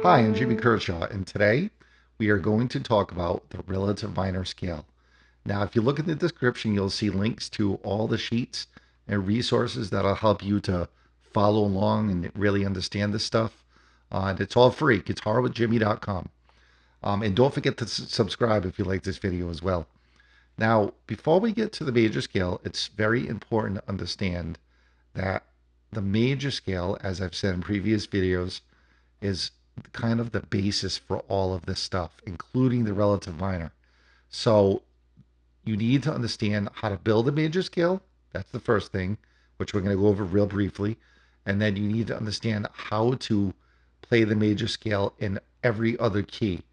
Hi, I'm Jimmy Kershaw, and today we are going to talk about the relative minor scale. Now, if you look in the description, you'll see links to all the sheets and resources that'll help you to follow along and really understand this stuff. And it's all free, guitarwithjimmy.com. And don't forget to subscribe if you like this video as well. Now, before we get to the major scale, it's very important to understand that the major scale, as I've said in previous videos, is kind of the basis for all of this stuff, including the relative minor. So you need to understand how to build a major scale. That's the first thing, which we're going to go over real briefly. And then you need to understand how to play the major scale in every other key.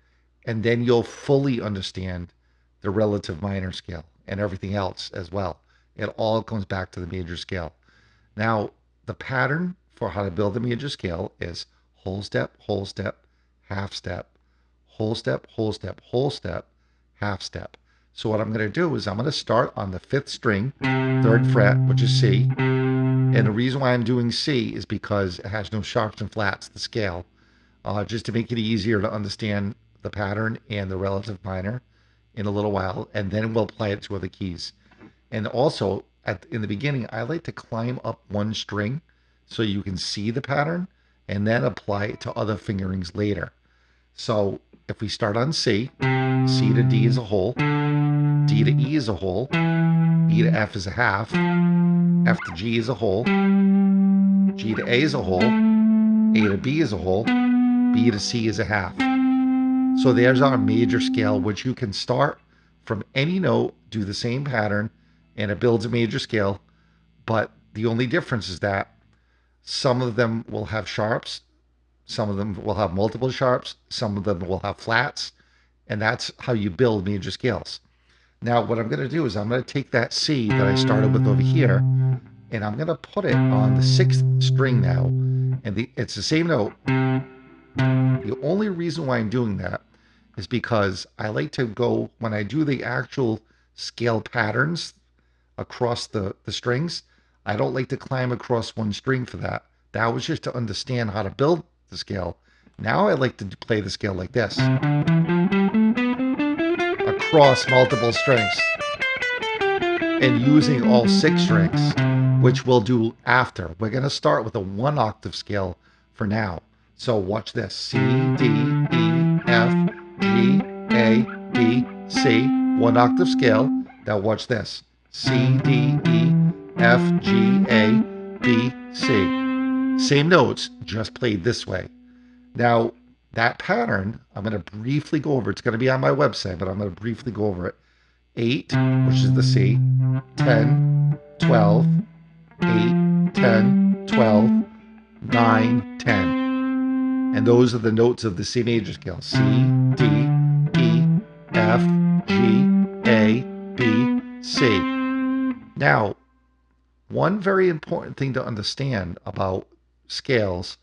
And then you'll fully understand the relative minor scale and everything else as well. It all comes back to the major scale. Now, the pattern for how to build a major scale is whole step, half step, whole step, whole step, half step. So what I'm going to do is I'm going to start on the 5th string, 3rd fret, which is C. And the reason why I'm doing C is because it has no sharps and flats, the scale, just to make it easier to understand the pattern and the relative minor in a little while. And then we'll apply it to other keys. And also, in the beginning, I like to climb up one string so you can see the pattern and then apply it to other fingerings later. So if we start on C, C to D is a whole, D to E is a whole, E to F is a half, F to G is a whole, G to A is a whole, A to B is a whole, B to C is a half. So there's our major scale, which you can start from any note, do the same pattern, and it builds a major scale. But the only difference is that some of them will have sharps, some of them will have multiple sharps, some of them will have flats, and that's how you build major scales. Now, what I'm going to do is I'm going to take that C that I started with over here, and I'm going to put it on the 6th string now, and it's the same note. The only reason why I'm doing that is because I like to go, when I do the actual scale patterns across the strings, I don't like to climb across one string for that. That was just to understand how to build the scale. Now I like to play the scale like this, across multiple strings, and using all 6 strings, which we'll do after. We're going to start with a 1 octave scale for now. So watch this. C, D, E, F, G, A, B, C. 1 octave scale. Now watch this. C, D, E, F, G, A, B, C. Same notes, just played this way. Now, that pattern, I'm going to briefly go over. It's going to be on my website, but I'm going to briefly go over it. 8, which is the C, 10, 12, 8, 10, 12, 9, 10. And those are the notes of the C major scale. C, D, E, F, G, A, B, C. Now, one very important thing to understand about scales,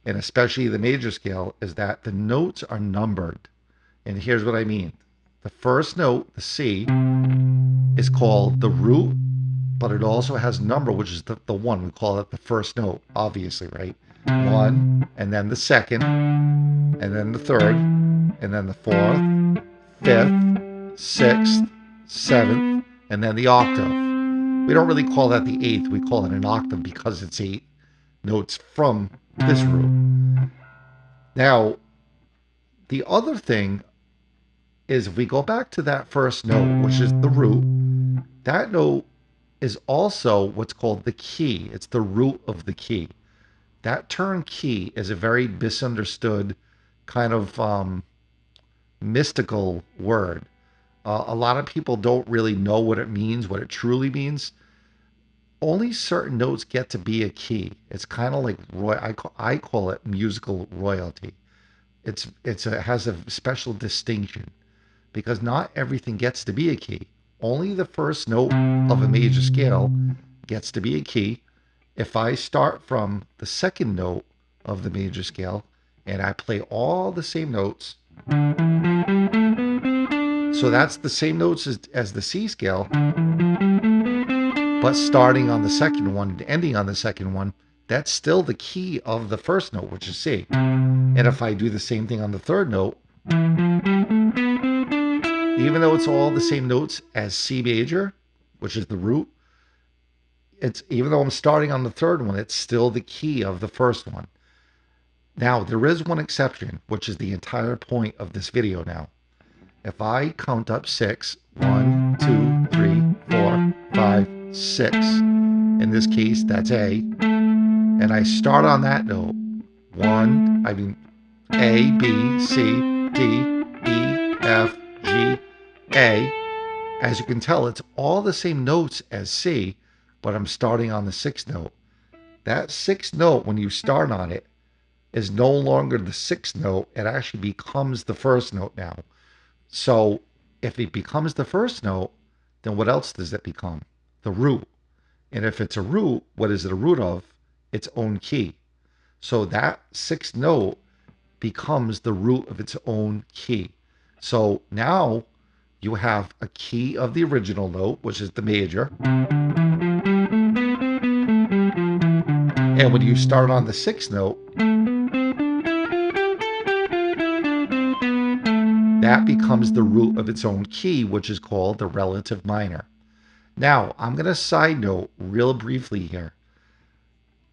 and especially the major scale, is that the notes are numbered. And here's what I mean. The first note, the C, is called the root, but it also has number, which is the 1. We call it the first note, obviously, right? 1, and then the 2nd, and then the 3rd, and then the 4th, 5th, 6th, 7th, and then the octave. We don't really call that the 8th. We call it an octave because it's 8 notes from this root. Now, the other thing is if we go back to that first note, which is the root, that note is also what's called the key. It's the root of the key. That term key is a very misunderstood kind of mystical word. A lot of people don't really know what it means, what it truly means. Only certain notes get to be a key. It's kind of like I call it musical royalty. It has a special distinction because not everything gets to be a key. Only the first note of a major scale gets to be a key. If I start from the 2nd note of the major scale and I play all the same notes, so that's the same notes as the C scale, but starting on the 2nd one and ending on the 2nd one, that's still the key of the first note, which is C. And if I do the same thing on the third note, even though it's all the same notes as C major, which is the root, it's even though I'm starting on the third one, it's still the key of the first one. Now, there is one exception, which is the entire point of this video now. If I count up 6, 1, 2, 3, 4, 5, 6, in this case, that's A, and I start on that note, A, B, C, D, E, F, G, A. As you can tell, it's all the same notes as C, but I'm starting on the sixth note. That sixth note, when you start on it, is no longer the sixth note. It actually becomes the first note now. So if it becomes the first note, then what else does it become? The root. And if it's a root, what is it a root of? Its own key. So that sixth note becomes the root of its own key. So now you have a key of the original note, which is the major. And when you start on the sixth note, that becomes the root of its own key, which is called the relative minor. Now, I'm going to side note real briefly here.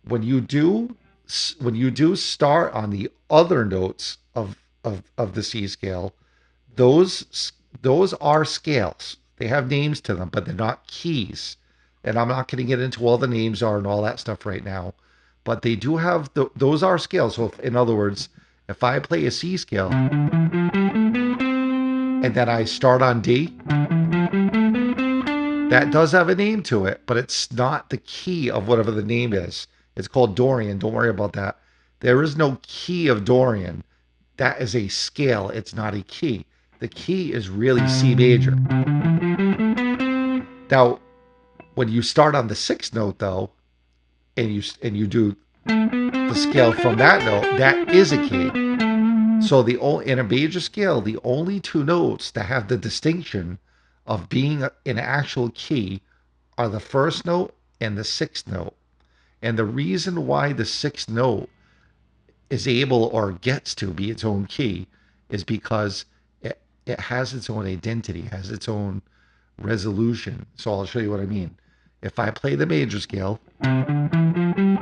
When you do start on the other notes of the C scale, those are scales. They have names to them, but they're not keys. And I'm not going to get into all the names are and all that stuff right now. But they do have, those are scales. So in other words, if I play a C scale and then I start on D, that does have a name to it, but it's not the key of whatever the name is. It's called Dorian. Don't worry about that. There is no key of Dorian. That is a scale. It's not a key. The key is really C major. Now, when you start on the sixth note, though, and you do the scale from that note, that is a key. So in a major scale, the only two notes that have the distinction of being an actual key are the first note and the sixth note. And the reason why the sixth note is able or gets to be its own key is because it has its own identity, has its own resolution. So I'll show you what I mean. If I play the major scale,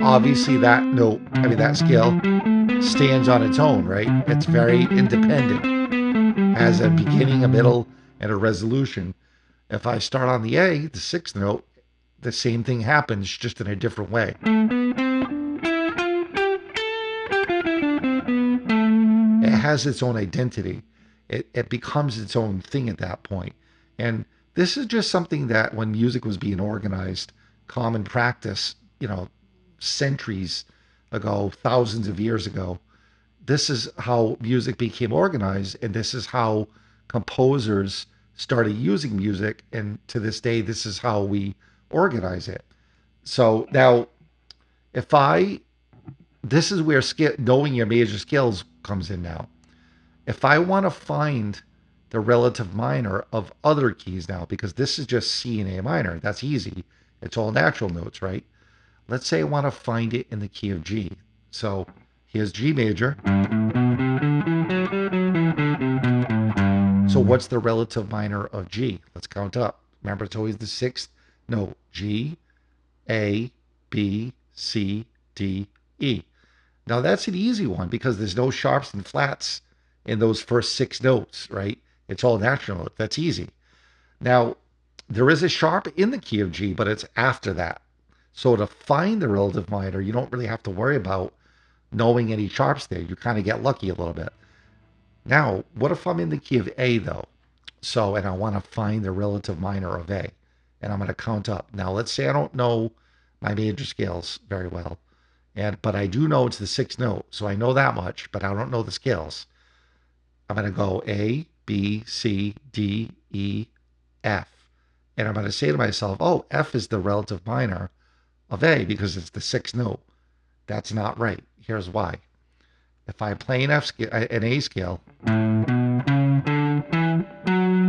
obviously that scale stands on its own, right? It's very independent, has a beginning, a middle, and a resolution. If I start on the A, the sixth note, the same thing happens, just in a different way. It has its own identity. It becomes its own thing at that point. And this is just something that when music was being organized, common practice, centuries ago, thousands of years ago, this is how music became organized, and this is how composers started using music, and to this day, this is how we organize it. So now, this is where knowing your major scales comes in now. If I want to find the relative minor of other keys now, because this is just C and A minor, that's easy. It's all natural notes, right? Let's say I want to find it in the key of G. So here's G major. So what's the relative minor of G? Let's count up. Remember, it's always the sixth note. G, A, B, C, D, E. Now that's an easy one because there's no sharps and flats in those first six notes, right? It's all natural notes. That's easy. Now, there is a sharp in the key of G, but it's after that. So to find the relative minor, you don't really have to worry about knowing any sharps there. You kind of get lucky a little bit. Now, what if I'm in the key of A, though? So, and I want to find the relative minor of A, and I'm going to count up. Now, let's say I don't know my major scales very well, but I do know it's the sixth note, so I know that much, but I don't know the scales. I'm going to go A, B, C, D, E, F. And I'm going to say to myself, oh, F is the relative minor of A because it's the sixth note. That's not right. Here's why. If I play an A scale,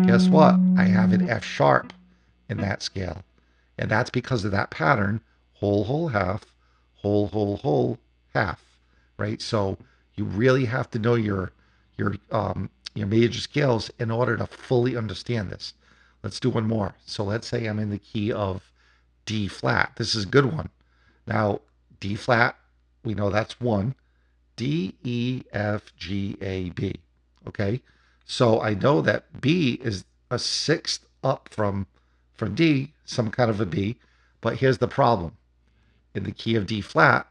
guess what? I have an F sharp in that scale. And that's because of that pattern, whole, whole, half, whole, half, right? So you really have to know your major scales in order to fully understand this. Let's do one more. So let's say I'm in the key of D flat. This is a good one. Now, D flat, we know that's one. D, E, F, G, A, B. Okay. So I know that B is a sixth up from D, some kind of a B. But here's the problem. In the key of D flat,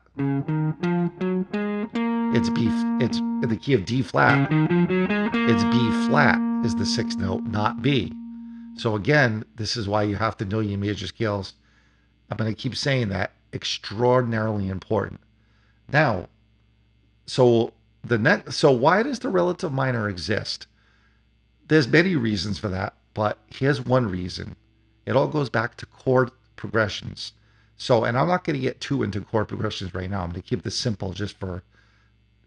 it's B. It's in the key of D flat. It's B flat is the sixth note, not B. So again, this is why you have to know your major scales. I'm going to keep saying that. Extraordinarily important. Now, so why does the relative minor exist? There's many reasons for that, but here's one reason. It all goes back to chord progressions. So, and I'm not going to get too into chord progressions right now. I'm going to keep this simple just for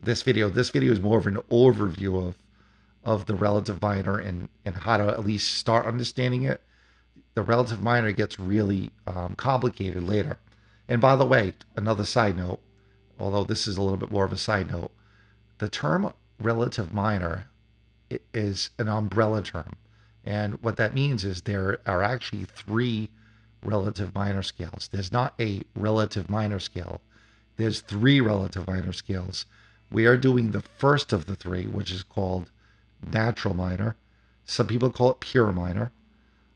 this video. This video is more of an overview of the relative minor and how to at least start understanding it. The relative minor gets really complicated later. And by the way, another side note, although this is a little bit more of a side note, the term relative minor is an umbrella term. And what that means is there are actually three relative minor scales. There's not a relative minor scale. There's three relative minor scales. We are doing the first of the three, which is called natural minor. Some people call it pure minor.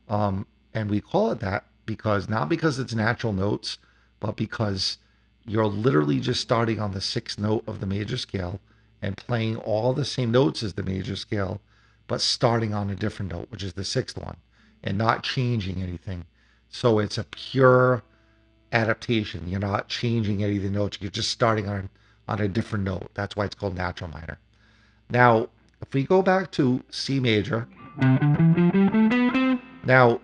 And we call it that because not because it's natural notes, but because you're literally just starting on the sixth note of the major scale and playing all the same notes as the major scale, but starting on a different note, which is the sixth one, and not changing anything. So it's a pure adaptation. You're not changing any of the notes. You're just starting on a different note. That's why it's called natural minor. Now, if we go back to C major, now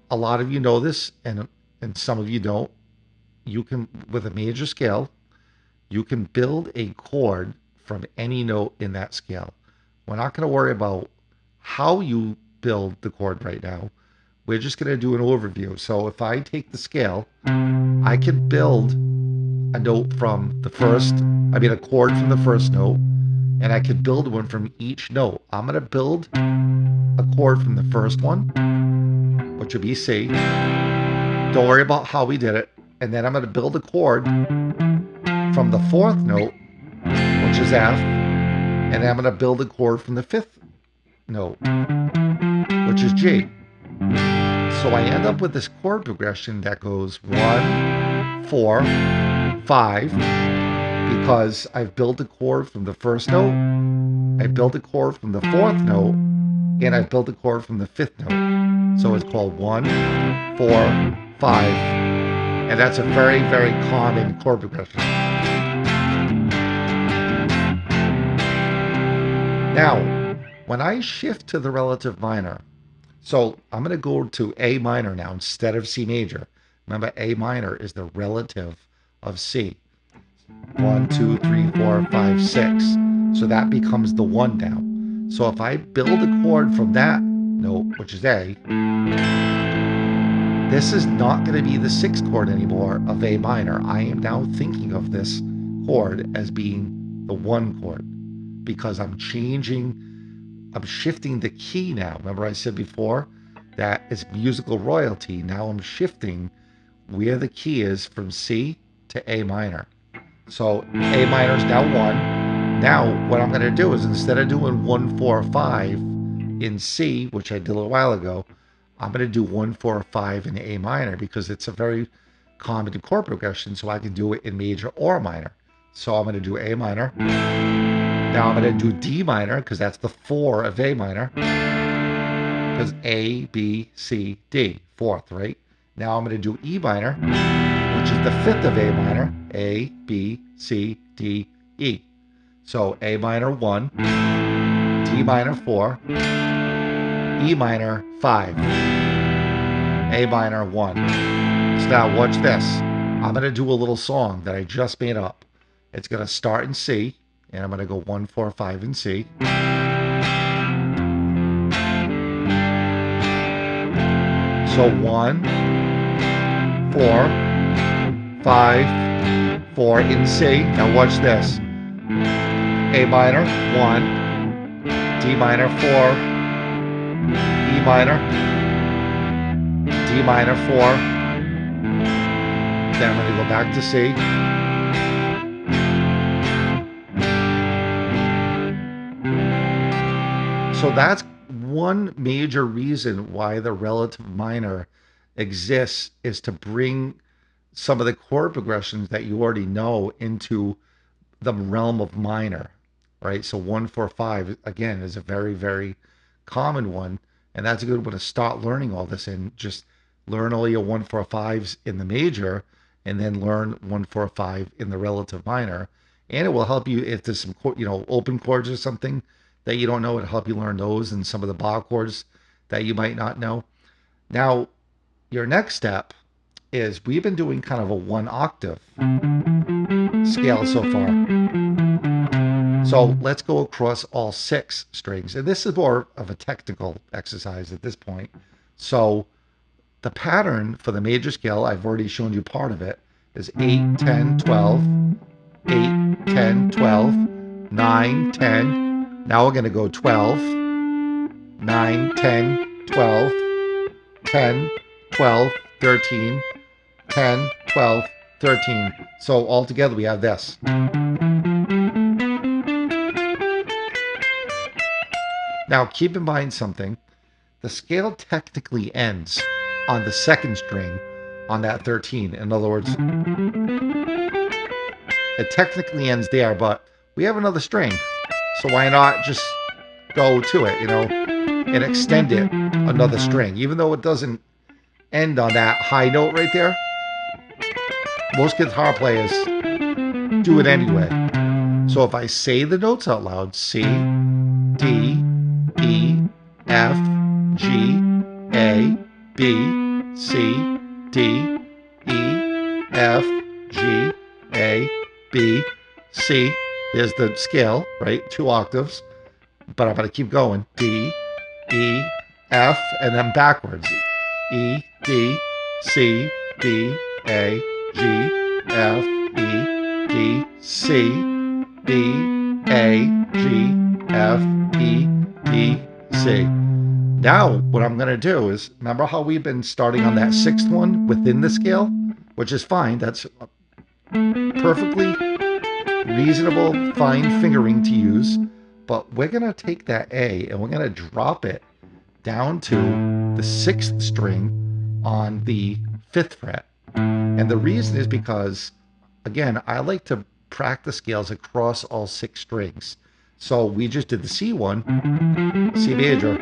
a lot of you know this, and some of you don't. You can, with a major scale, you can build a chord from any note in that scale. We're not going to worry about how you build the chord right now. We're just going to do an overview. So if I take the scale, I can build a note from the first, a chord from the first note, and I could build one from each note. I'm going to build a chord from the first one, which would be C. Don't worry about how we did it. And then I'm going to build a chord from the fourth note, which is F, and then I'm going to build a chord from the fifth note, which is G. So I end up with this chord progression that goes 1, 4, 5, because I've built a chord from the first note, I built a chord from the fourth note, and I built a chord from the fifth note. So it's called 1, 4, 5, and that's a very, very common chord progression. Now, when I shift to the relative minor, so I'm going to go to A minor now instead of C major. Remember, A minor is the relative of C. 1, 2, 3, 4, 5, 6. So that becomes the 1 now. So if I build a chord from that note, which is A, this is not going to be the sixth chord anymore of A minor. I am now thinking of this chord as being the 1 chord because I'm shifting the key now. Remember I said before that it's musical royalty. Now I'm shifting where the key is from C to A minor. So A minor is now 1. Now what I'm going to do is instead of doing 1, 4, 5 in C, which I did a little while ago, I'm going to do 1, 4, 5 in A minor because it's a very common chord progression, so I can do it in major or minor. So I'm going to do A minor. Now I'm going to do D minor because that's the 4 of A minor. Because A, B, C, D, fourth, right? Now I'm going to do E minor, which is the 5th of A minor. A, B, C, D, E. So A minor 1, D minor 4, E minor 5, A minor 1. So now watch this. I'm going to do a little song that I just made up. It's going to start in C, and I'm going to go 1, 4, 5 in C. So 1, 4, 5, 4 in C. Now watch this. A minor, 1. D minor, 4. E minor. D minor, 4. Then I'm going to go back to C. So that's one major reason why the relative minor exists, is to bring some of the chord progressions that you already know into the realm of minor, right? So 1, 4, 5 again is a very, very common one, and that's a good one to start learning all this in. Just learn all your 1, 4, 5s in the major, and then learn 1, 4, 5 in the relative minor, and it will help you if there's some open chords or something that you don't know. It'll help you learn those and some of the bar chords that you might not know. Now, your next step is we've been doing kind of a 1 octave scale so far. So let's go across all 6 strings. And this is more of a technical exercise at this point. So the pattern for the major scale, I've already shown you part of it, is 8, 10, 12, 8, 10, 12, 9, 10. Now we're going to go 12, 9, 10, 12, 10, 12, 13, 10, 12, 13. So all together we have this. Now keep in mind something. The scale technically ends on the 2nd string on that 13. In other words, it technically ends there, but we have another string. So why not just go to it, and extend it another string, even though it doesn't end on that high note right there. Most guitar players do it anyway. So if I say the notes out loud, C, D, E, F, G, A, B, C, D, E, F, G, A, B, C. There's the scale, right? 2 octaves. But I'm going to keep going. D, E, F, and then backwards. E, D, C, D, A, G, F, E, D, C, D, A, G, F, E, D, C. Now, what I'm going to do is, remember how we've been starting on that 6th one within the scale? Which is fine. That's perfectly reasonable, fine fingering to use. But we're going to take that A and we're going to drop it down to the 6th string on the 5th fret. And the reason is because, again, I like to practice scales across all 6 strings. So we just did the C one, C major,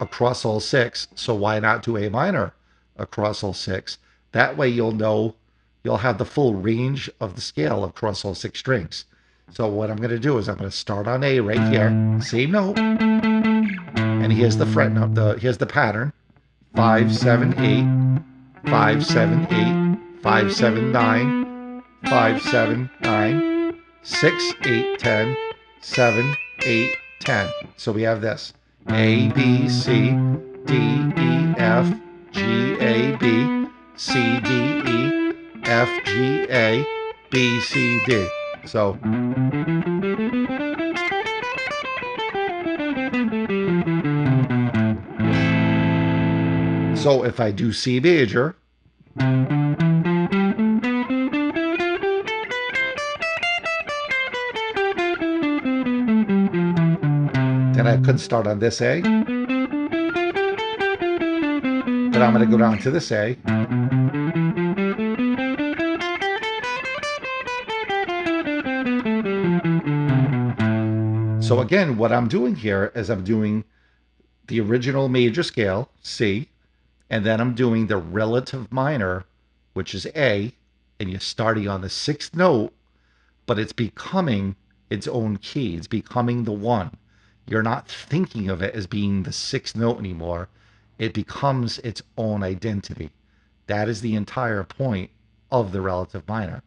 across all 6. So why not do A minor across all 6? That way you'll know, you'll have the full range of the scale across all 6 strings. So what I'm going to do is I'm going to start on A right here, same note, and here's the fret note, here's the pattern, 5, 7, 8, 5, 7, 8, 5, 7, 9, 5, 7, 9, 6, 8, 10, 7, 8, 10. So we have this, A, B, C, D, E, F, G, A, B, C, D, E, F, G, A, B, C, D. So if I do C major, then I could start on this A. Then I'm going to go down to this A. So again, what I'm doing here is I'm doing the original major scale, C, and then I'm doing the relative minor, which is A, and you're starting on the 6th note, but it's becoming its own key. It's becoming the 1. You're not thinking of it as being the 6th note anymore. It becomes its own identity. That is the entire point of the relative minor.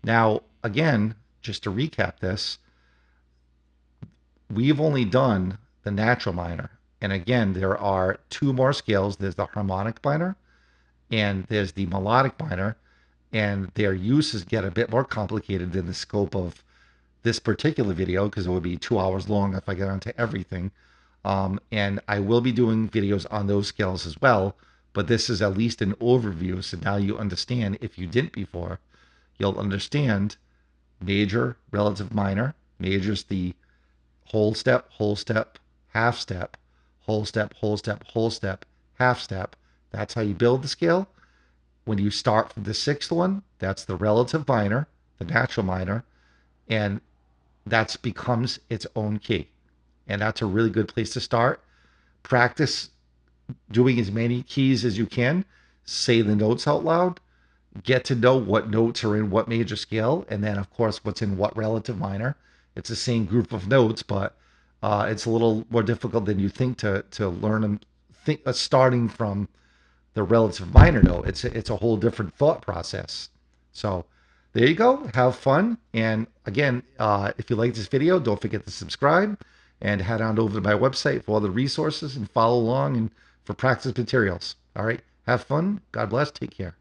Now, again, just to recap this, we've only done the natural minor. And again, there are 2 more scales. There's the harmonic minor and there's the melodic minor. and their uses get a bit more complicated than the scope of this particular video because it would be 2 hours long if I get onto everything. And I will be doing videos on those scales as well, but this is at least an overview. So now you understand, if you didn't before, you'll understand major, relative, minor. Major is the whole step, half step, whole step, whole step, half step. That's how you build the scale. When you start from the sixth one, that's the relative minor, the natural minor, and that becomes its own key. And that's a really good place to start. Practice doing as many keys as you can. Say the notes out loud. Get to know what notes are in what major scale, and then, of course, what's in what relative minor. It's the same group of notes, but it's a little more difficult than you think to learn them. Think starting from the relative minor note. It's a whole different thought process. So there you go. Have fun. And again, if you like this video, don't forget to subscribe and head on over to my website for all the resources and follow along and for practice materials. All right. Have fun. God bless. Take care.